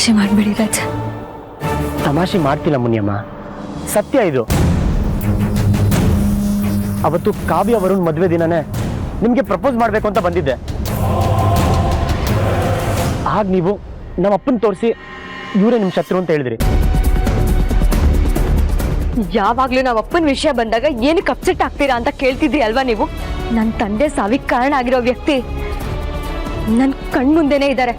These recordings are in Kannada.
ತಮಾಷೆ ಮಾಡಬೇಡಿ ರಾಜ. ತಮಾಷೆ ಮಾಡ್ತಿಲ್ಲ ಮುನಿಯಮ್ಮ, ಸತ್ಯ ಇದು. ಅವತ್ತು ಕಾವ್ಯ ವರುಣ್ ಮದುವೆ ದಿನನೇ ನಿಮಗೆ ಪ್ರಪೋಸ್ ಮಾಡಬೇಕು ಅಂತ ಬಂದಿದ್ದೆ. ಆಗ ನೀವು ನಮ್ಮ ಅಪ್ಪನ ತೋರಿಸಿ ಇವರೇ ನಿಮ್ಮ ಶತ್ರು ಅಂತ ಹೇಳಿದ್ರಿ. ಯಾವಾಗ್ಲೂ ನಾವು ಅಪ್ಪನ ವಿಷಯ ಬಂದಾಗ ಏನಕ್ಕೆ ಅಪ್ಸೆಟ್ ಆಗ್ತೀರಾ ಅಂತ ಕೇಳ್ತಿದ್ರಿ ಅಲ್ವಾ ನೀವು? ನನ್ನ ತಂದೆ ಸಾವಿಗೆ ಕಾರಣ ಆಗಿರೋ ವ್ಯಕ್ತಿ ನನ್ನ ಕಣ್ಮುಂದೆನೇ ಇದ್ದಾರೆ.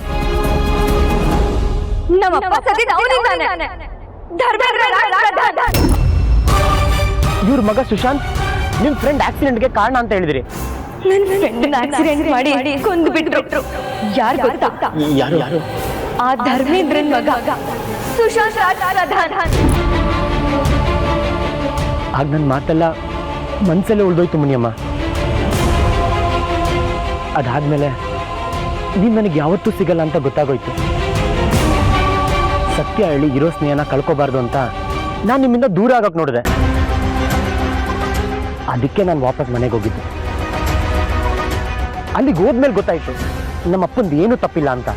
ಇವ್ರ ಮಗ ಸುಶಾಂತ್ ನಿಮ್ ಫ್ರೆಂಡ್ ಆಕ್ಸಿಡೆಂಟ್ಗೆ ಕಾರಣ ಅಂತ ಹೇಳಿದ್ರಿ. ನನ್ನ ಫ್ರೆಂಡ್ ಆಕ್ಸಿಡೆಂಟ್ ಮಾಡಿ ಕೊಂದು ಬಿಟ್ರು. ಯಾರು ಗೊತ್ತಾ? ಯಾರು? ಆ ಧರ್ಮೇಂದ್ರನ್ ಮಗ ಸುಶಾಂತ್ ರಾಜ್. ಆಗ ನನ್ನ ಮಾತೆಲ್ಲ ಮನ್ಸಲ್ಲೇ ಉಳ್ದೋಯ್ತು ಮುನಿಯಮ್ಮ. ಅದಾದ್ಮೇಲೆ ನೀನು ನನಗೆ ಯಾವತ್ತೂ ಸಿಗಲ್ಲ ಅಂತ ಗೊತ್ತಾಗೋಯ್ತು. ಸತ್ಯ ಹೇಳಿ ಇರೋ ಸ್ನೇಹನ ಕಳ್ಕೋಬಾರ್ದು ಅಂತ ನಾನು ನಿಮ್ಮಿಂದ ದೂರ ಆಗಕ್ಕೆ ನೋಡಿದೆ. ಅದಕ್ಕೆ ನಾನು ವಾಪಸ್ ಮನೆಗೆ ಹೋಗಿದ್ದೆ. ಅಲ್ಲಿಗೆ ಹೋದ್ಮೇಲೆ ಗೊತ್ತಾಯ್ತು ನಮ್ಮ ಅಪ್ಪಂದು ಏನೂ ತಪ್ಪಿಲ್ಲ ಅಂತ.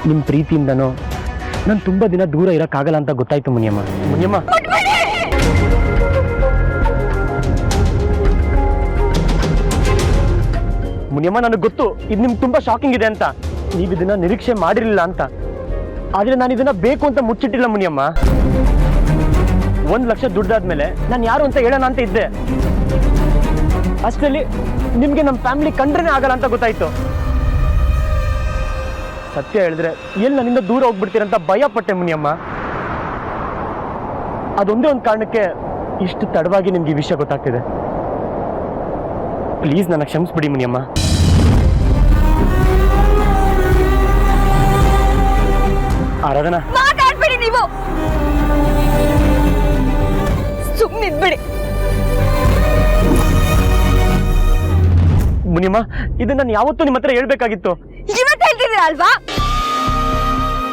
ನಿಮ್ಮ ಪ್ರೀತಿಯಿಂದನೋ ನಾನು ತುಂಬ ದಿನ ದೂರ ಇರೋಕ್ಕಾಗಲ್ಲ ಅಂತ ಗೊತ್ತಾಯ್ತು ಮುನಿಯಮ್ಮ. ಮುನಿಯಮ್ಮ, ನನಗೆ ಗೊತ್ತು ಇದು ನಿಮ್ಗೆ ತುಂಬ ಶಾಕಿಂಗ್ ಇದೆ ಅಂತ. ನೀವು ಇದನ್ನ ನಿರೀಕ್ಷೆ ಮಾಡಿರಲಿಲ್ಲ ಅಂತ. ಆದರೆ ನಾನು ಇದನ್ನ ಬೇಕು ಅಂತ ಮುಚ್ಚಿಟ್ಟಿಲ್ಲ ಮುನಿಯಮ್ಮ. 1 ಲಕ್ಷ ದುಡ್ಡಾದ್ಮೇಲೆ ನಾನು ಯಾರು ಅಂತ ಹೇಳೋಣ ಅಂತ ಇದ್ದೆ. ಅಷ್ಟರಲ್ಲಿ ನಿಮಗೆ ನಮ್ಮ ಫ್ಯಾಮಿಲಿ ಕಂಡ್ರೇನೆ ಆಗಲ್ಲ ಅಂತ ಗೊತ್ತಾಯ್ತು. ಸತ್ಯ ಹೇಳಿದ್ರೆ ಎಲ್ಲಿ ನನ್ನಿಂದ ದೂರ ಹೋಗ್ಬಿಡ್ತೀರಂತ ಭಯ ಪಟ್ಟೆ ಮುನಿಯಮ್ಮ. ಅದೊಂದೇ ಒಂದು ಕಾರಣಕ್ಕೆ ಇಷ್ಟು ತಡವಾಗಿ ನಿಮ್ಗೆ ಈ ವಿಷಯ ಗೊತ್ತಾಗ್ತಿದೆ. ಪ್ಲೀಸ್ ನನ್ನ ಕ್ಷಮಿಸ್ಬಿಡಿ ಮುನಿಯಮ್ಮ. ಆರಾಧನಾ, ಮಾತಾಡ್ಬೇಡಿ ನೀವು, ಸುಮ್ಮನಿದ್ಬಿಡಿ. ಮುನಿಯಮ್ಮ, ಇದನ್ನ ನಾನು ಯಾವತ್ತೂ ನಿಮ್ಮ ಹತ್ರ ಹೇಳ್ಬೇಕಾಗಿತ್ತು. ಇವತ್ತು ಹೇಳ್ತಿದ್ದೀರಾ ಅಲ್ವಾ?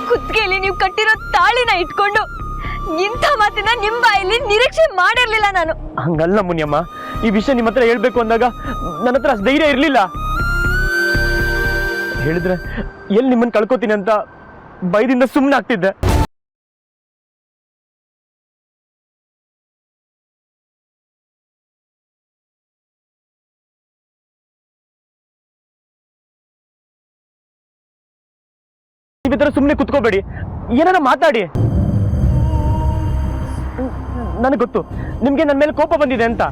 ಕುತ್ತಿಗೆಯಲ್ಲಿ ನೀವು ಕಟ್ಟಿರೋ ತಾಳಿನ ಇಟ್ಕೊಂಡು ಇಂಥ ಮಾತಿನ ನಿಮ್ಮ ಬಾಯಲ್ಲಿ ನಿರೀಕ್ಷೆ ಮಾಡಿರ್ಲಿಲ್ಲ ನಾನು. ಹಂಗಲ್ಲ ಮುನಿಯಮ್ಮ, ಈ ವಿಷಯ ನಿಮ್ಮ ಹತ್ರ ಹೇಳ್ಬೇಕು ಅಂದಾಗ ನನ್ನ ಹತ್ರ ಅಷ್ಟು ಧೈರ್ಯ ಇರಲಿಲ್ಲ. ಹೇಳಿದ್ರೆ ಎಲ್ಲಿ ನಿಮ್ಮನ್ನು ಕಳ್ಕೊತೀನಿ ಅಂತ ಭಯದಿಂದ ಸುಮ್ಮನೆ ಆಗ್ತಿದ್ದೆ. ಈ ತರ ಸುಮ್ಮನೆ ಕುತ್ಕೋಬೇಡಿ, ಏನಾರ ಮಾತಾಡಿ. ನನಗೆ ಗೊತ್ತು ನಿಮ್ಗೆ ನನ್ನ ಮೇಲೆ ಕೋಪ ಬಂದಿದೆ ಅಂತ.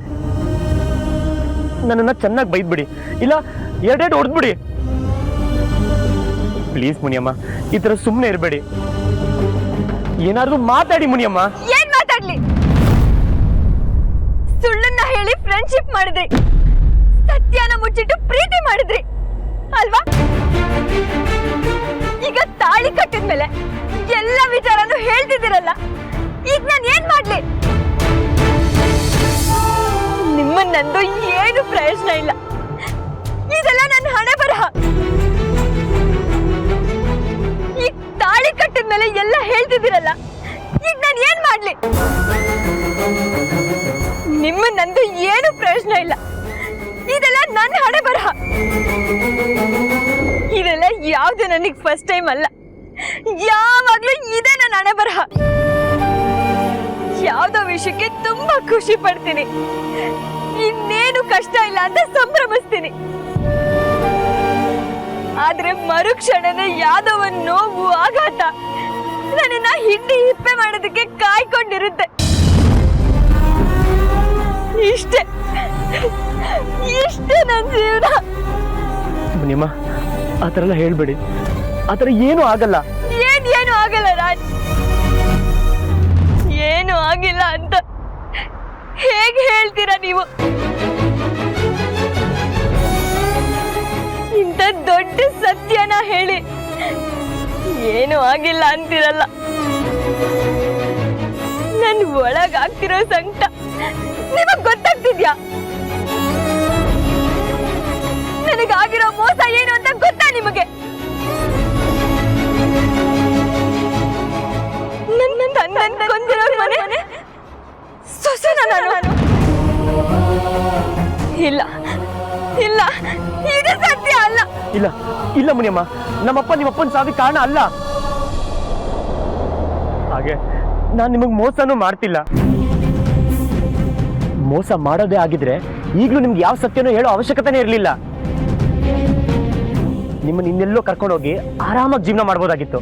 ನನ್ನನ್ನ ಚೆನ್ನಾಗಿ ಬೈದ್ಬಿಡಿ, ಇಲ್ಲ ಎರಡೆರಡು ಹೊಡೆದ್ಬಿಡಿ. ಪ್ಲೀಸ್ ಮುನಿಯಮ್ಮ, ಈ ತರ ಸುಮ್ಮನೆ ಇರಬೇಡಿ. ಏನಾದ್ರು ಮಾತಾಡಿ ಮುನಿಯಮ್ಮ. ಏನ್ ಮಾತಾಡ್ಲಿ? ಸುಳ್ಳನ್ನ ಹೇಳಿ ಫ್ರೆಂಡ್ಶಿಪ್ ಮಾಡಿದ್ರಿ, ಸತ್ಯನ ಮುಚ್ಚಿಟ್ಟು ಪ್ರೀತಿ ಮಾಡಿದ್ರಿ ಅಲ್ವಾ? ಈಗ ತಾಳಿ ಕಟ್ಟಿದ್ಮೇಲೆ ಎಲ್ಲ ವಿಚಾರನು ಹೇಳ್ತಿದ್ದೀರಲ್ಲ, ಈಗ ನಾನು ಏನ್ ಮಾಡ್ಲಿ? ನಿಮ್ಮನ್ನಂದು ಏನು ಪ್ರಯೋಜನ ಇಲ್ಲ. ಇದೆಲ್ಲ ನನ್ನ ಹಣೆ ಬರಹ. ಈಗ ತಾಳಿ ಕಟ್ಟಿದ್ಮೇಲೆ ಎಲ್ಲ ಹೇಳ್ತಿದ್ದೀರಲ್ಲ, ಈಗ ನಾನು ಏನ್ ಮಾಡ್ಲಿ? ನಿಮ್ಮನ್ನಂದು ಏನು ಪ್ರಯೋಜನ ಇಲ್ಲ. ಇದೆಲ್ಲ ನನ್ನ ಹಣೆ ಬರಹ. ಇದೆಲ್ಲ ಯಾವ್ದು ನನಗೆ ಫಸ್ಟ್ ಟೈಮ್ ಅಲ್ಲ, ಯಾವಾಗ್ಲೂ ಇದೆ ನನ್ನ ಹಣೆ ಬರಹ. ಯಾವ್ದೋ ವಿಷಯಕ್ಕೆ ತುಂಬಾ ಖುಷಿ ಪಡ್ತೀನಿ, ಇನ್ನೇನು ಕಷ್ಟ ಇಲ್ಲ ಅಂತ ಸಂಭ್ರಮಿಸ್ತೀನಿ. ಆದ್ರೆ ಮರುಕ್ಷಣನೇ ಯಾವ್ದೋ ಒಂದು ನೋವು, ಆಘಾತ ನನ್ನನ್ನ ಹಿಂಡಿ ಹಿಪ್ಪೆ ಮಾಡೋದಕ್ಕೆ ಕಾಯ್ಕೊಂಡಿರುತ್ತೆ. ಇಷ್ಟೇ ನನ್ನ ಜೀವನ. ಮುನಿಯಮ್ಮ, ಆ ಥರ ಎಲ್ಲ ಹೇಳ್ಬೇಡಿ. ಆ ಥರ ಏನೂ ಆಗಲ್ಲ. ಏನು ಆಗಲ್ಲ ರಾಜ್, ಏನು ಆಗಿಲ್ಲ ಅಂತ ಹೇಗೆ ಹೇಳ್ತೀರಾ ನೀವು? ಇಂಥ ದೊಡ್ಡ ಸತ್ಯನ ಹೇಳಿ ಏನು ಆಗಿಲ್ಲ ಅಂತಿರಲ್ಲ. ನನ್ ಒಳಗಾಗ್ತಿರೋ ಸಂಕಟ ನಿಮಗ್ ಗೊತ್ತಾಗ್ತಿದ್ಯಾ? ನನಗಾಗಿರೋ ಮೋಸ ಏನು ಅಂತ ಗೊತ್ತಾ ನಿಮಗೆ? ಕೊಂದಿರೋ ಮನೆ ಸೊಸೆನ ನಾನು? ಇಲ್ಲ ಇಲ್ಲ, ಇದು ಸತ್ಯ ಅಲ್ಲ. ಇಲ್ಲ ಇಲ್ಲ ಮುನಿಯಮ್ಮ, ನಮ್ಮಪ್ಪ ನಿಮ್ಮಪ್ಪನ ಸಾವಿಗೆ ಕಾರಣ ಅಲ್ಲ. ಹಾಗೆ ನಾನು ನಿಮಗೆ ಮೋಸನೂ ಮಾಡ್ತಿಲ್ಲ. ಮೋಸ ಮಾಡೋದೇ ಆಗಿದ್ರೆ ಈಗಲೂ ನಿಮ್ಗೆ ಯಾವ ಸತ್ಯನೂ ಹೇಳೋ ಅವಶ್ಯಕತೆನೇ ಇರಲಿಲ್ಲ. ನಿಮ್ಮನ್ನ ಇನ್ನೆಲ್ಲೋ ಕರ್ಕೊಂಡೋಗಿ ಆರಾಮಾಗಿ ಜೀವನ ಮಾಡ್ಬೋದಾಗಿತ್ತು.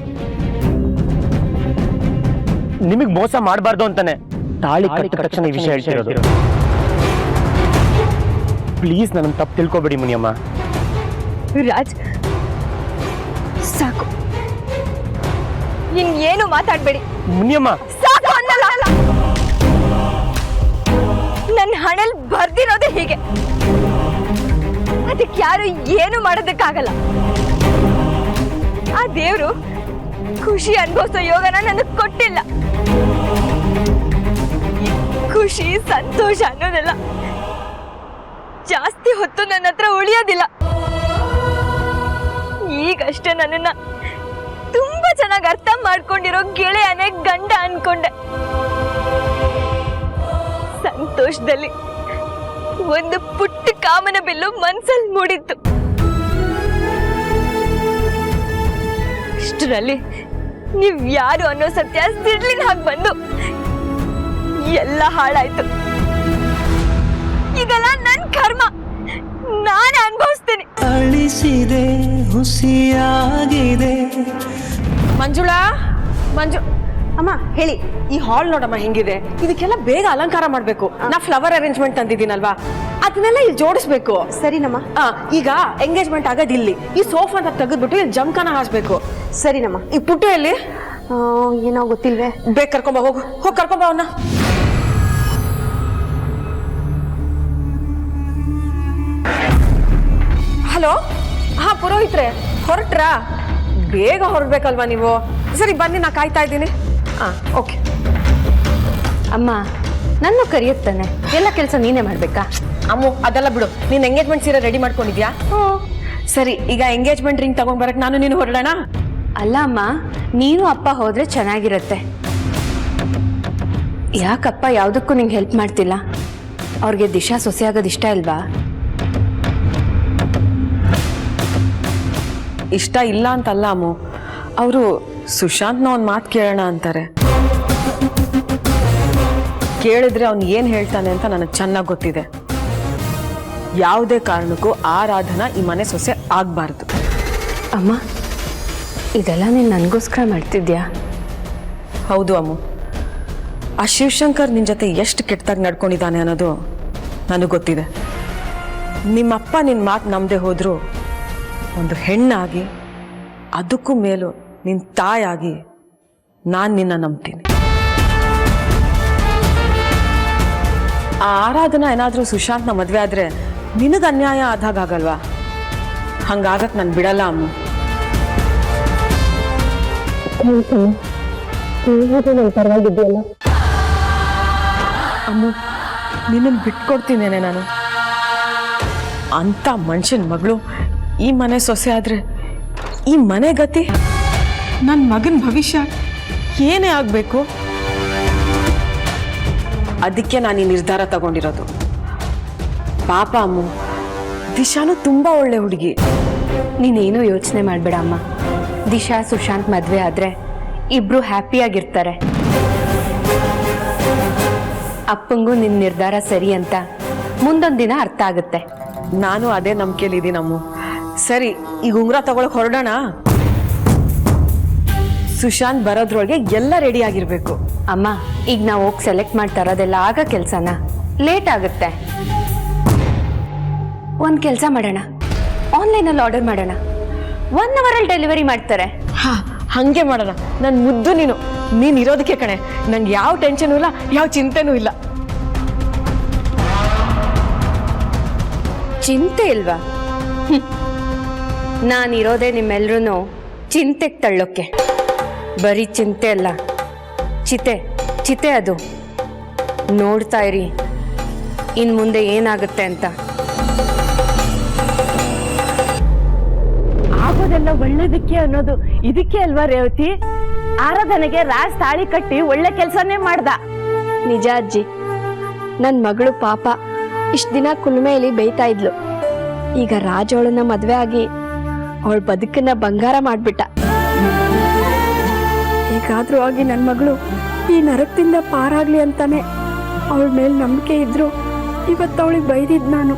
ನಿಮಗ್ ಮೋಸ ಮಾಡಬಾರ್ದು ಅಂತಾನೆ ತಾಳಿ ಕಟ್ಟಿದ ತಕ್ಷಣ ಈ ವಿಷಯ ಹೇಳ್ತಿರೋದು. ಪ್ಲೀಸ್ ನನ್ನ ತಪ್ಪು ತಿಳ್ಕೊಬೇಡಿ ಮುನಿಯಮ್ಮ. ರಾಜ್, ಸಾಕು, ಇನ್ನೇನು ಮಾತಾಡ್ಬೇಡಿ. ಮುನಿಯಮ್ಮ ಸಾಕು ಅನ್ನಲ್ಲ. ನನ್ನ ಹಣೆಲ್ ಬರ್ದಿರೋದೇ ಹೀಗೆ. ಅದಕ್ಕೆ ಯಾರು ಏನು ಮಾಡೋದಕ್ಕಾಗಲ್ಲ. ಆ ದೇವ್ರು ಖುಷಿ ಅನ್ಭವಿಸೋ ಯೋಗನ ನನಗೆ ಕೊಟ್ಟಿಲ್ಲ. ಖುಷಿ ಸಂತೋಷ ಅನ್ನೋದೆಲ್ಲ ಜಾಸ್ತಿ ಹೊತ್ತು ನನ್ನ ಹತ್ರ ಉಳಿಯೋದಿಲ್ಲ. ಈಗಷ್ಟೇ ನನ್ನನ್ನ ತುಂಬಾ ಚೆನ್ನಾಗಿ ಅರ್ಥ ಮಾಡ್ಕೊಂಡಿರೋ ಗೆಳೆಯನೇ ಗಂಡ ಅನ್ಕೊಂಡೆ. ಸಂತೋಷದಲ್ಲಿ ಒಂದು ಪುಟ್ಟ ಕಾಮನ ಬಿಲ್ಲು ಮನ್ಸಲ್ಲಿ ಮೂಡಿತ್ತು. ಇಷ್ಟರಲ್ಲಿ ನೀವ್ ಯಾರು ಅನ್ನೋ ಸತ್ಯ ಸಿಡ್ಲಿನ ಹಾಗೆ ಬಂದು ಎಲ್ಲ ಹಾಳಾಯ್ತು. ಈಗೆಲ್ಲ ನನ್ ಕರ್ಮ, ನಾನು ಅನುಭವಿಸ್ತೀನಿ. ಅಳಿಸಿದೆ ಹುಸಿಯಾಗಿದೆ. ಮಂಜುಳಾ, ಅಮ್ಮ ಹೇಳಿ. ಈ ಹಾಲ್ ನೋಡಮ್ಮ ಹೆಂಗಿದೆ. ಇದಕ್ಕೆಲ್ಲ ಬೇಗ ಅಲಂಕಾರ ಮಾಡ್ಬೇಕು. ನಾ ಫ್ಲವರ್ ಅರೇಂಜ್ಮೆಂಟ್ ತಂದಿದ್ದೀನಲ್ವಾ, ಅದನ್ನೆಲ್ಲ ಇಲ್ಲಿ ಜೋಡಿಸ್ಬೇಕು. ಸರಿನಮ್ಮ. ಈಗ ಎಂಗೇಜ್ಮೆಂಟ್ ಆಗೋದು ಇಲ್ಲಿ. ಈ ಸೋಫಾ ಅಂತ ತೆಗೆದ್ಬಿಟ್ಟು ಇಲ್ಲಿ ಜಮ್ಕನ ಹಾಸ್ಬೇಕು. ಸರಿನಮ್ಮ. ಈ ಪುಟ್ಟು ಎಲ್ಲಿ? ಏನೋ ಗೊತ್ತಿಲ್ವೇ. ಬೇಗ ಕರ್ಕೊಂಬ, ಹೋಗು ಕರ್ಕೊಂಬ ಅವನ್ನ. ಹಲೋ, ಹಾ ಪುರೋಹಿತ್ರೆ, ಹೊರಟ್ರಾ? ಬೇಗ ಹೊರಡ್ಬೇಕಲ್ವಾ ನೀವು? ಸರಿ ಬನ್ನಿ, ನಾ ಕಾಯ್ತಾ ಇದ್ದೀನಿ. ಓಕೆ. ಅಮ್ಮ, ನನ್ನ ಕರೆಯುತ್ತಾನೆ. ಎಲ್ಲ ಕೆಲಸ ನೀನೇ ಮಾಡ್ಬೇಕಾ? ಅಮ್ಮು ಅದೆಲ್ಲ ಬಿಡು. ನೀನ್ ಎಂಗೇಜ್ಮೆಂಟ್ ಸೀರೆ ರೆಡಿ ಮಾಡ್ಕೊಂಡಿದ್ಯಾ? ಸರಿ, ಈಗ ಎಂಗೇಜ್ಮೆಂಟ್ ರಿಂಗ್ ತಗೊಂಡ್ ಬರಕ್ ನಾನು ನೀನು ಹೊರಡೋಣ? ಅಲ್ಲ ಅಮ್ಮ, ನೀನು ಅಪ್ಪ ಹೋದ್ರೆ ಚೆನ್ನಾಗಿರತ್ತೆ. ಯಾಕಪ್ಪ ಯಾವುದಕ್ಕೂ ನಿಂಗೆ ಹೆಲ್ಪ್ ಮಾಡ್ತಿಲ್ಲ? ಅವ್ರಿಗೆ ದಿಶಾ ಸೊಸೆ ಆಗೋದು ಇಷ್ಟ ಇಲ್ವಾ? ಇಷ್ಟ ಇಲ್ಲ ಅಂತಲ್ಲ ಅಮ್ಮು, ಅವರು ಸುಶಾಂತ್ನ ಒಂದು ಮಾತು ಕೇಳೋಣ ಅಂತಾರೆ. ಕೇಳಿದ್ರೆ ಅವ್ನು ಏನು ಹೇಳ್ತಾನೆ ಅಂತ ನನಗೆ ಚೆನ್ನಾಗಿ ಗೊತ್ತಿದೆ. ಯಾವುದೇ ಕಾರಣಕ್ಕೂ ಆರಾಧನಾ ಈ ಮನೆ ಸೊಸೆ ಆಗಬಾರ್ದು. ಅಮ್ಮ, ಇದೆಲ್ಲ ನೀನು ನನಗೋಸ್ಕರ ಮಾಡ್ತಿದ್ಯಾ? ಹೌದು ಅಮ್ಮು, ಆ ಶಿವಶಂಕರ್ ನಿನ್ನ ಜೊತೆ ಎಷ್ಟು ಕೆಟ್ಟದಾಗಿ ನಡ್ಕೊಂಡಿದ್ದಾನೆ ಅನ್ನೋದು ನನಗೆ ಗೊತ್ತಿದೆ. ನಿಮ್ಮಪ್ಪ ನಿನ್ನ ಮಾತು ನಂಬದೆ ಹೋದರೂ ಒಂದು ಹೆಣ್ಣಾಗಿ, ಅದಕ್ಕೂ ಮೇಲೂ ನಿನ್ನ ತಾಯಾಗಿ ನಾನು ನಿನ್ನ ನಂಬ್ತೀನಿ. ಆ ಆರಾಧನಾ ಏನಾದರೂ ಸುಶಾಂತ್ನ ಮದುವೆ ಆದರೆ ನಿನಗೆ ಅನ್ಯಾಯ ಆದಾಗಲ್ವಾ? ಹಂಗಾಗಕ್ಕೆ ನಾನು ಬಿಡಲ್ಲ ಅಮ್ಮ. ಪರವಾಗಿದೆಯಲ್ಲ ಅಮ್ಮ, ನಿನ್ನನ್ನು ಬಿಟ್ಕೊಡ್ತೀನೇನೆ ನಾನು. ಅಂತ ಮನುಷ್ಯನ ಮಗಳು ಈ ಮನೆ ಸೊಸೆ ಆದ್ರೆ ಈ ಮನೆ ಗತಿ, ನನ್ನ ಮಗನ ಭವಿಷ್ಯ ಏನೇ ಆಗಬೇಕು? ಅದಕ್ಕೆ ನಾನು ಈ ನಿರ್ಧಾರ ತಗೊಂಡಿರೋದು. ಪಾಪ ಅಮ್ಮ, ದಿಶಾನು ತುಂಬಾ ಒಳ್ಳೆ ಹುಡುಗಿ. ನೀನೇನು ಯೋಚನೆ ಮಾಡಬೇಡ ಅಮ್ಮ. ದಿಶಾ ಸುಶಾಂತ್ ಮದುವೆ ಆದರೆ ಇಬ್ರು ಹ್ಯಾಪಿಯಾಗಿರ್ತಾರೆ. ಅಪ್ಪಂಗೂ ನಿನ್ನ ನಿರ್ಧಾರ ಸರಿ ಅಂತ ಮುಂದೊಂದು ದಿನ ಅರ್ಥ ಆಗುತ್ತೆ. ನಾನು ಅದೇ ನಂಬಿಕೆಯಲ್ಲಿದ್ದೀನಮ್ಮ. ಸರಿ, ಈಗ ಉಂಗುರ ತಗೊಳಕ್ ಹೊರಡೋಣ. ಸುಶಾಂತ್ ಬರೋದ್ರೊಳಗೆ ಎಲ್ಲ ರೆಡಿ ಆಗಿರ್ಬೇಕು. ಅಮ್ಮ, ಈಗ ನಾವು ಹೋಗಿ ಸೆಲೆಕ್ಟ್ ಮಾಡಿ ತರೋದೆಲ್ಲ ಆಗ ಕೆಲಸನ ಲೇಟ್ ಆಗುತ್ತೆ. ಒಂದು ಕೆಲಸ ಮಾಡೋಣ, ಆನ್ಲೈನಲ್ಲಿ ಆರ್ಡರ್ ಮಾಡೋಣ. 1 ಅವರಲ್ಲಿ ಡೆಲಿವರಿ ಮಾಡ್ತಾರೆ. ಹಾ, ಹಂಗೆ ಮಾಡೋಣ. ನನ್ನ ಮುದ್ದು ನೀನು ಇರೋದಕ್ಕೆ ಕಣೆ. ನಂಗೆ ಯಾವ ಟೆನ್ಷನು ಇಲ್ಲ, ಯಾವ ಚಿಂತೆನೂ ಇಲ್ಲ. ಚಿಂತೆ ಇಲ್ವಾ? ನಾನಿರೋದೇ ನಿಮ್ಮೆಲ್ರೂ ಚಿಂತೆಗೆ ತಳ್ಳೋಕ್ಕೆ. ಬರೀ ಚಿಂತೆ ಅಲ್ಲ, ಚಿತೆ ಅದು. ನೋಡ್ತಾ ಇರಿ ಇನ್ ಮುಂದೆ ಏನಾಗುತ್ತೆ ಅಂತ. ಆಗೋದೆಲ್ಲ ಒಳ್ಳೇದಕ್ಕೆ ಅನ್ನೋದು ಇದಕ್ಕೆ ಅಲ್ವಾ ರೇವತಿ? ಆರಾಧನೆಗೆ ರಾಜ್ ತಾಳಿ ಕಟ್ಟಿ ಒಳ್ಳೆ ಕೆಲಸನೇ ಮಾಡ್ದ. ನಿಜ ಅಜ್ಜಿ, ನನ್ನ ಮಗಳು ಪಾಪ ಇಷ್ಟು ದಿನ ಕುಲ್ಮೆಯಲ್ಲಿ ಬೇಯ್ತಾ ಇದ್ಲು. ಈಗ ರಾಜವಳನ್ನ ಮದುವೆ ಆಗಿ ಅವಳ ಬದುಕನ್ನ ಬಂಗಾರ ಮಾಡ್ಬಿಟ್ಟ. ಹೇಗಾದ್ರೂ ಆಗಿ ನನ್ನ ಮಗಳು ಈ ನರಕದಿಂದ ಪಾರಾಗ್ಲಿ ಅಂತಾನೆ ಅವಳ ಮೇಲೆ ನಂಬಿಕೆ ಇದ್ರು ಇವತ್ತು ಅವಳಿಗೆ ಬೈದಿದ್ ನಾನು.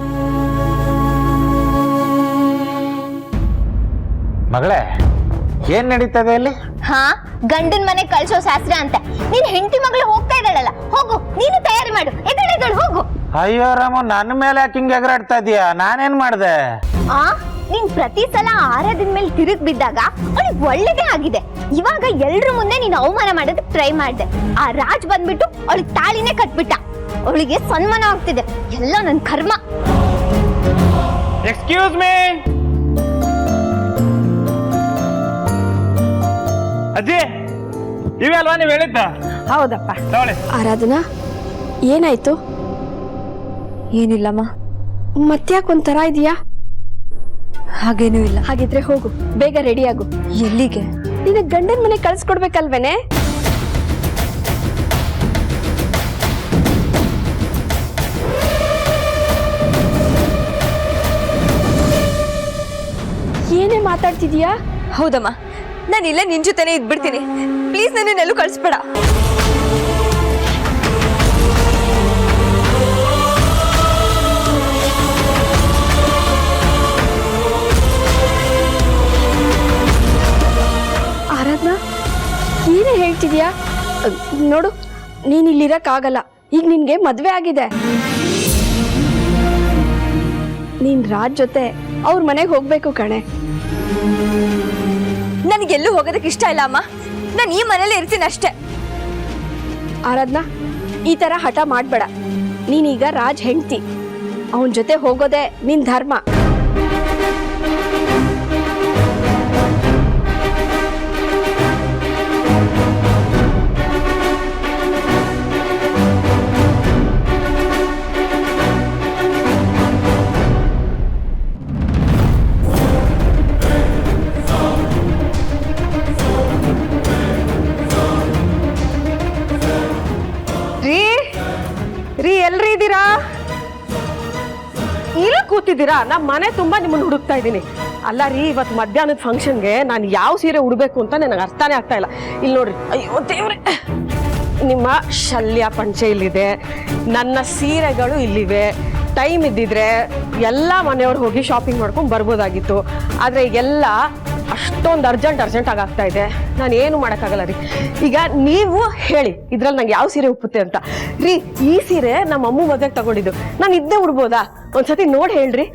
ಮಗಳೇ, ಏನ್ ನಡೀತದೆ ಅಲ್ಲಿ? ಹಾ, ಗಂಡನ್ ಮನೆ ಕಳ್ಸೋ ಶಾಸ್ತ್ರ ಅಂತ. ನೀನ್ ಹೆಂಡತಿ ಮಗಳು ಹೋಗ್ತಾ ಇದ್ದಾಳಲ್ಲ, ಹೋಗು ನೀನು ತಯಾರಿ ಮಾಡು. ಎದಳು ಹೋಗು. ಅಯ್ಯೋ ರಾಮ, ನನ್ನ ಮೇಲೆ ಯಾಕೆ ಹಿಂಗೆ ಎಗರಾಡ್ತಾ ಇದೀಯಾ? ನಾನೇನ್ ಮಾಡ್ದೆ? ನೀನ್ ಪ್ರತಿ ಸಲ ಆರಾಧನ ಮೇಲೆ ತಿರುಗ್ ಬಿದ್ದಾಗ ಅವಳಿಗೆ ಒಳ್ಳೇದೇ ಆಗಿದೆ. ಇವಾಗ ಎಲ್ರ ಮುಂದೆ ನೀನು ಅವಮಾನ ಮಾಡೋದಕ್ಕೆ ಟ್ರೈ ಮಾಡ್ದೆ. ಆ ರಾಜ್ ಬಂದ್ಬಿಟ್ಟು ಅವಳಿಗೆ ತಾಳಿನೇ ಕಟ್ಬಿಟ್ಟ. ಅವಳಿಗೆ ಸನ್ಮಾನ ಆಗ್ತಿದೆ. ಎಲ್ಲ ನನ್ ಕರ್ಮ. ಎಕ್ಸ್ಕ್ಯೂಸ್ ಮೀ ಅಜ್ಜಿ, ಇವೇ ಅಲ್ವಾ ನೀವು ಹೇಳಿದ್ದ? ಹೌದಪ್ಪ. ನೋಡಿ. ಆರಾಧನಾ, ಏನಾಯ್ತು? ಏನಿಲ್ಲಮ್ಮ. ಮತ್ತ್ಯಾಕೊಂಥರ ಇದೆಯಾ? ಹಾಗೇನೂ ಇಲ್ಲ. ಹಾಗಿದ್ರೆ ಹೋಗು, ಬೇಗ ರೆಡಿ ಆಗು. ಎಲ್ಲಿಗೆ? ನಿನ್ನ ಗಂಡನ ಮನೆ ಕಳ್ಸ್ಕೊಡ್ಬೇಕಲ್ವೇನೆ? ಏನೇ ಮಾತಾಡ್ತಿದೀಯಾ? ಹೌದಮ್ಮ, ನಾನು ಇಲ್ಲೇ ನಿನ್ ಜೊತೆನೆ ಇದ್ಬಿಡ್ತೀನಿ. ಪ್ಲೀಸ್ ನನ್ನೆಲ್ಲೂ ಕಳಿಸ್ಬೇಡ. ಆರಾಧನಾ, ಏನೇ ಹೇಳ್ತಿದ್ಯಾ? ನೋಡು, ನೀನ್ ಇಲ್ಲಿರಕ್ಕಾಗಲ್ಲ. ಈಗ ನಿನ್ಗೆ ಮದ್ವೆ ಆಗಿದೆ. ನೀನ್ ರಾಜ್ ಜೊತೆ ಅವ್ರ ಮನೆಗೆ ಹೋಗ್ಬೇಕು ಕಣೆ. ನನಗೆಲ್ಲೂ ಹೋಗೋದಕ್ಕೆ ಇಷ್ಟ ಇಲ್ಲ ಅಮ್ಮ. ನಾನು ಈ ಮನೇಲಿ ಇರ್ತೀನಿ ಅಷ್ಟೇ. ಆರಾಧನಾ, ಈ ತರ ಹಠ ಮಾಡ್ಬೇಡ. ನೀನೀಗ ರಾಜ್ ಹೆಂಡ್ತಿ. ಅವನ ಜೊತೆ ಹೋಗೋದೇ ನಿನ್ ಧರ್ಮ. ರೀ, ಎಲ್ರಿ ಇದ್ದೀರಾ? ಇಲ್ಲ ಕೂತಿದ್ದೀರಾ? ನಮ್ಮ ಮನೆ ತುಂಬಾ ನಿಮ್ಮನ್ನು ಹುಡುಕ್ತಾ ಇದ್ದೀನಿ. ಅಲ್ಲ ರೀ, ಇವತ್ತು ಮಧ್ಯಾಹ್ನದ ಫಂಕ್ಷನ್ಗೆ ನಾನು ಯಾವ ಸೀರೆ ಉಡ್ಬೇಕು ಅಂತ ನನಗೆ ಅರ್ಥನೇ ಆಗ್ತಾ ಇಲ್ಲ. ಇಲ್ಲಿ ನೋಡ್ರಿ, ಅಯ್ಯೋ ದೇವ್ರೆ, ನಿಮ್ಮ ಶಲ್ಯ ಪಂಚೆ ಇಲ್ಲಿದೆ, ನನ್ನ ಸೀರೆಗಳು ಇಲ್ಲಿವೆ. ಟೈಮ್ ಇದ್ದಿದ್ರೆ ಎಲ್ಲ ಮನೆಯವ್ರು ಹೋಗಿ ಶಾಪಿಂಗ್ ಮಾಡ್ಕೊಂಡು ಬರ್ಬೋದಾಗಿತ್ತು. ಆದರೆ ಈಗೆಲ್ಲ ಅಷ್ಟೊಂದು ಅರ್ಜೆಂಟ್ ಆಗ್ತಾ ಇದೆ. ನಾನು ಏನು ಮಾಡೋಕ್ಕಾಗಲ್ಲ ರೀ. ಈಗ ನೀವು ಹೇಳಿ, ಇದ್ರಲ್ಲಿ ನಂಗೆ ಯಾವ ಸೀರೆ ಉಪ್ಪುತ್ತೆ ಅಂತ. ರೀ, ಈ ಸೀರೆ ನಮ್ಮ ಅಮ್ಮ ಮದುವೆಗೆ ತಗೊಂಡಿದ್ದು. ನಾನು ಇದ್ದೇ ಉಡ್ಬೋದಾ? ಒಂದ್ಸತಿ ನೋಡಿ ಹೇಳ್ರಿ.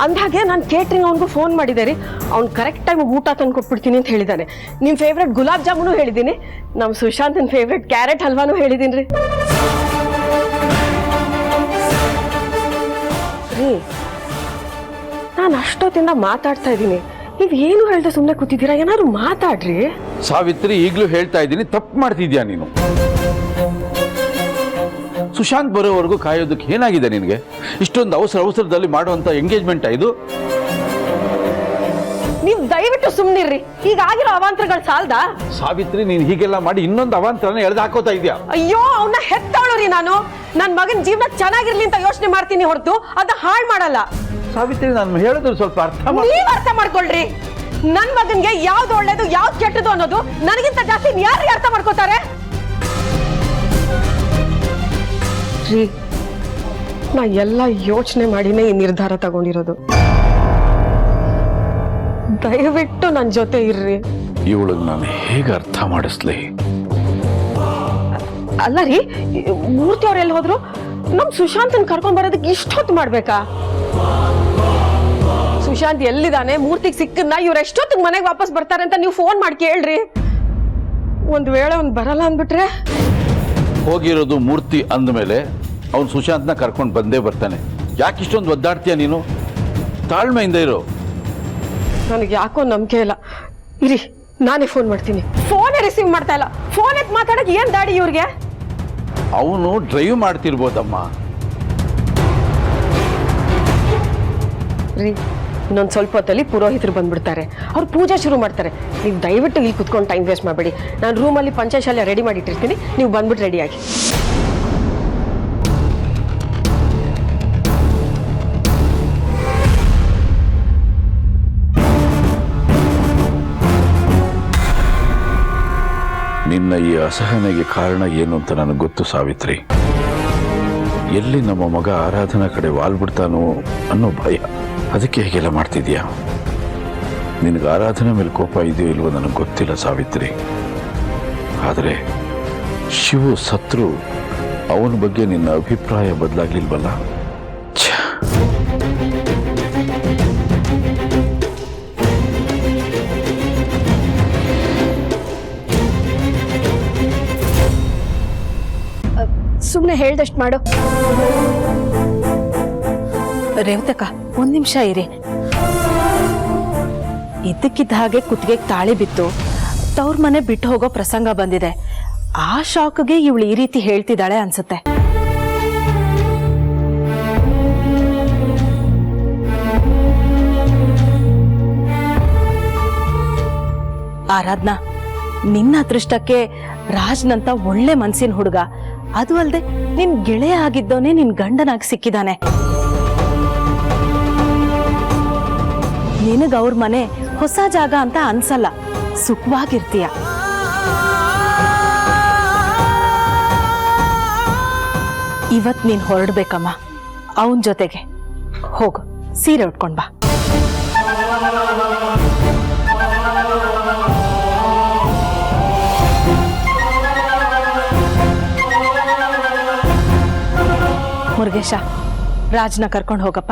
ಅಂದಾಗೆ ನಾನು ಕೇಟ್ರಿಂಗ್ ಅವ್ನಿಗೂ ಫೋನ್ ಮಾಡಿದೆ ರೀ. ಅವ್ನು ಕರೆಕ್ಟ್ ಟೈಮ್ ಊಟ ತಂದು ಕೊಟ್ಬಿಡ್ತೀನಿ ಅಂತ ಹೇಳಿದ್ದಾನೆ. ನಿಮ್ಮ ಫೇವ್ರೆಟ್ ಗುಲಾಬ್ ಜಾಮೂನು ಹೇಳಿದ್ದೀನಿ. ನಮ್ಮ ಸುಶಾಂತನ ಫೇವ್ರೆಟ್ ಕ್ಯಾರೆಟ್ ಹಲ್ವಾನು ಹೇಳಿದ್ದೀನಿ ರೀ. ರೀ, ನಾನು ಅಷ್ಟೊತ್ತಿಂದ ಮಾತಾಡ್ತಾ ಇದ್ದೀನಿ. ನೀವು ಏನು ಹೇಳ್ದೆ ಸುಮ್ಮನೆ ಕೂತಿದ್ದೀರಾ? ಏನಾದ್ರು ಮಾತಾಡ್ರಿ. ಸಾವಿತ್ರಿ, ಈಗಲೂ ಹೇಳ್ತಾ ಇದ್ದೀನಿ, ತಪ್ಪು ಮಾಡ್ತಿದ್ಯಾ ನೀನು. ಸುಶಾಂತ್ ಬರೋವರೆಗೂ ಕಾಯೋದಕ್ಕೆ ಏನಾಗಿದೆ ನಿನಗೆ? ಇಷ್ಟೊಂದು ಅವಸರದಲ್ಲಿ ಮಾಡುವಂತ ಎಂಗೇಜ್ಮೆಂಟ್ ಇದು? ನೀವು ದಯವಿಟ್ಟು ಸುಮ್ಮನಿರ್ರಿ. ಈಗ ಆಗಿರೋ ಅವಾಂತರಗಳು ಸಾಲ್ದ? ಸಾವಿತ್ರಿ, ನೀನು ಹೀಗೆಲ್ಲ ಮಾಡಿ ಇನ್ನೊಂದು ಅವಾಂತರನ ಎಳೆದು ಹಾಕೋತಾ ಇದೆಯಾ? ಅಯ್ಯೋ, ಅವನ್ನ ಹೆತ್ತವಳು ರೀ ನಾನು. ನನ್ನ ಮಗನ ಜೀವನ ಚೆನ್ನಾಗಿರ್ಲಿ ಅಂತ ಯೋಚನೆ ಮಾಡ್ತೀನಿ ಹೊರತು ಅದ ಹಾಳು ಮಾಡಲ್ಲ. ಸಾವಿತ್ರಿ, ನಾನು ಹೇಳಿದ್ರು ಸ್ವಲ್ಪ ನೀವ್ ಅರ್ಥ ಮಾಡ್ಕೊಳ್ರಿ. ನನ್ ಮಗನ್ಗೆ ಯಾವ್ದು ಒಳ್ಳೇದು ಯಾವ್ದು ಕೆಟ್ಟದು ಅನ್ನೋದು ನನಗಿಂತ ಜಾಸ್ತಿ ಯಾರು ಅರ್ಥ ಮಾಡ್ಕೋತಾರೆ? ರೀ, ನಾ ಎಲ್ಲ ಯೋಚನೆ ಮಾಡಿನೇ ಈ ನಿರ್ಧಾರ ತಗೊಂಡಿರೋದು. ದಯವಿಟ್ಟು ನನ್ನ ಜೊತೆ ಇರ್ರಿ. ಇವಳಿಗೆ ನಾನು ಹೇಗೆ ಅರ್ಥ ಮಾಡಿಸ್ಲಿ? ಅಲ್ಲ ರೀ, ಮೂರ್ತಿ ಅವ್ರು ಎಲ್ಲಿ ಹೋದ್ರು? ನಮ್ ಸುಶಾಂತನ್ ಕರ್ಕೊಂಡ್ ಬರೋದಕ್ಕೆ ಇಷ್ಟೊತ್ತು ಮಾಡ್ಬೇಕಾ? ಸುಶಾಂತ್ ಎಲ್ಲಿದ್ದಾನೆ? ಮೂರ್ತಿಗೆ ಸಿಕ್ಕನ್ನ ಇವ್ರು ಎಷ್ಟೊತ್ತಿಗೆ ಮನೆಗೆ ವಾಪಸ್ ಬರ್ತಾರೆ ಅಂತ ನೀವು ಫೋನ್ ಮಾಡಿ ಕೇಳ್ರಿ. ಒಂದ್ ವೇಳೆ ಅವ್ನು ಬರಲ್ಲ ಅಂದ್ಬಿಟ್ರೆ? ಹೋಗಿರೋದು ಮೂರ್ತಿ ಅಂದಮೇಲೆ ಅವನು ಸುಶಾಂತ್ನ ಕರ್ಕೊಂಡು ಬಂದೇ ಬರ್ತಾನೆ. ಯಾಕೆ ಇಷ್ಟೊಂದು ಒದ್ದಾಡ್ತೀಯ ನೀನು? ತಾಳ್ಮೆಯಿಂದ ಇರು. ನನಗೆ ಯಾಕೋ ನಂಬಿಕೆ ಇಲ್ಲ. ಇರಿ, ನಾನೇ ಫೋನ್ ಮಾಡ್ತೀನಿ. ಫೋನೇ ರಿಸೀವ್ ಮಾಡ್ತಾ ಇಲ್ಲ. ಫೋನ್ ಎತ್ ಮಾತಾಡಕ್ ಏನ್ ದಾಡಿ ಇವ್ರಿಗೆ? ಅವನು ಡ್ರೈವ್ ಮಾಡ್ತಿರ್ಬೋದಮ್ಮ. ರೀ, ಇನ್ನೊಂದು ಸ್ವಲ್ಪ ಹೊತ್ತಲ್ಲಿ ಪುರೋಹಿತರು ಬಂದ್ಬಿಡ್ತಾರೆ. ಅವ್ರು ಪೂಜೆ ಶುರು ಮಾಡ್ತಾರೆ. ನೀವು ದಯವಿಟ್ಟು ಇಲ್ಲಿ ಕುತ್ಕೊಂಡು ಟೈಮ್ ವೇಸ್ಟ್ ಮಾಡಬೇಡಿ. ನಾನು ರೂಮಲ್ಲಿ ಪಂಚಶಾಲೆ ರೆಡಿ ಮಾಡಿಟ್ಟಿರ್ತೀನಿ. ನೀವು ಬಂದ್ಬಿಟ್ಟು ರೆಡಿಯಾಗಿ. ಅಸಹನೆಗೆ ಕಾರಣ ಏನು ಅಂತ ನನಗೆ ಗೊತ್ತು ಸಾವಿತ್ರಿ. ಎಲ್ಲಿ ನಮ್ಮ ಮಗ ಆರಾಧನಾ ಕಡೆ ವಾಲ್ಬಿಡ್ತಾನೋ ಅನ್ನೋ ಭಯ. ಅದಕ್ಕೆ ಹೇಗೆಲ್ಲ ಮಾಡ್ತಿದ್ಯಾ? ನಿನಗೆ ಆರಾಧನೆ ಮೇಲೆ ಕೋಪ ಇದೆಯೋ ಇಲ್ವೋ ನನಗೆ ಗೊತ್ತಿಲ್ಲ ಸಾವಿತ್ರಿ. ಆದರೆ ಶಿವು ಸತ್ರು ಅವನ ಬಗ್ಗೆ ನಿನ್ನ ಅಭಿಪ್ರಾಯ ಬದಲಾಗ್ಲಿಲ್ವಲ್ಲ? ಸುಮ್ಮನೆ ಹೇಳ್ದಷ್ಟು ಮಾಡು. ರೇವತಕ್ಕ, ಒಂದ್ ನಿಮಿಷ ಇರಿ. ಇದ್ದಕ್ಕಿದ್ದ ಹಾಗೆ ಕುತ್ತಿಗೆಗೆ ತಾಳಿ ಬಿತ್ತು, ತವ್ರ ಮನೆ ಬಿಟ್ಟು ಹೋಗೋ ಪ್ರಸಂಗ ಬಂದಿದೆ. ಆ ಶಾಕ್ಗೆ ಇವಳು ಈ ರೀತಿ ಹೇಳ್ತಿದ್ದಾಳೆ ಅನ್ಸುತ್ತೆ. ಆರಾಧ್ನಾ, ನಿನ್ನ ಅದೃಷ್ಟಕ್ಕೆ ರಾಜ್ನಂತ ಒಳ್ಳೆ ಮನ್ಸಿನ ಹುಡುಗ, ಅದು ಅಲ್ಲದೆ ನಿನ್ ಗೆಳೆಯ ಆಗಿದ್ದೋನೆ ನಿನ್ ಗಂಡನಾಗಿ ಸಿಕ್ಕಿದಾನೆ. ನಿನಗ ಅವ್ರ ಮನೆ ಹೊಸ ಜಾಗ ಅಂತ ಅನ್ಸಲ್ಲ, ಸುಖವಾಗಿರ್ತೀಯ. ಇವತ್ ನೀನ್ ಹೊರಡ್ಬೇಕಮ್ಮ ಅವನ್ ಜೊತೆಗೆ. ಹೋಗು, ಸೀರೆ ಉಟ್ಕೊಂಡ್ ಬಾ. ಮುರುಗೇಶ, ರಾಜ್ನ ಕರ್ಕೊಂಡು ಹೋಗಪ್ಪ.